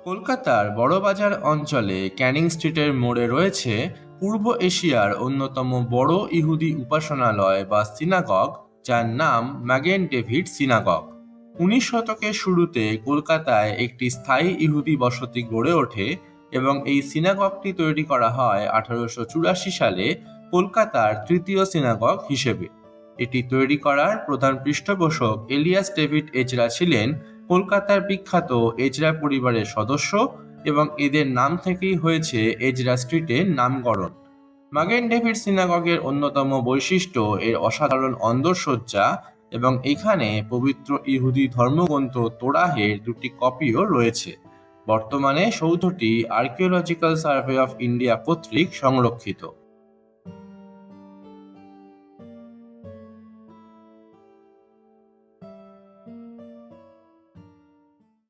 কলকাতার বড়বাজার অঞ্চলে ক্যানিং স্ট্রিটের মোড়ে রয়েছে পূর্ব এশিয়ার অন্যতম বড় ইহুদি উপাসনালয় বা সিনাগগ, যার নাম ম্যাগেন ডেভিড সিনাগগ। 19 শতকের শুরুতে কলকাতায় একটি স্থায়ী ইহুদি বসতি গড়ে ওঠে এবং এই সিনাগগটি তৈরি করা হয় 1884 সালে কলকাতার তৃতীয় সিনাগগ হিসেবে। এটি তৈরি করার প্রধান পৃষ্ঠপোষক এলিয়াস ডেভিড এজরা ছিলেন কলকাতার বিখ্যাত এজরা পরিবারের সদস্য এবং এদের নাম থেকেই হয়েছে এজরা স্ট্রিটের নামকরণ। মাগেন ডেভিড সিনাগগের অন্যতম বৈশিষ্ট্য এর অসাধারণ অন্দরসজ্জা এবং এখানে পবিত্র ইহুদি ধর্মগ্রন্থ তোরাহের দুটি কপিও রয়েছে। বর্তমানে সৌধটি আর্কিওলজিক্যাল সার্ভে অফ ইন্ডিয়া কর্তৃক সংরক্ষিত।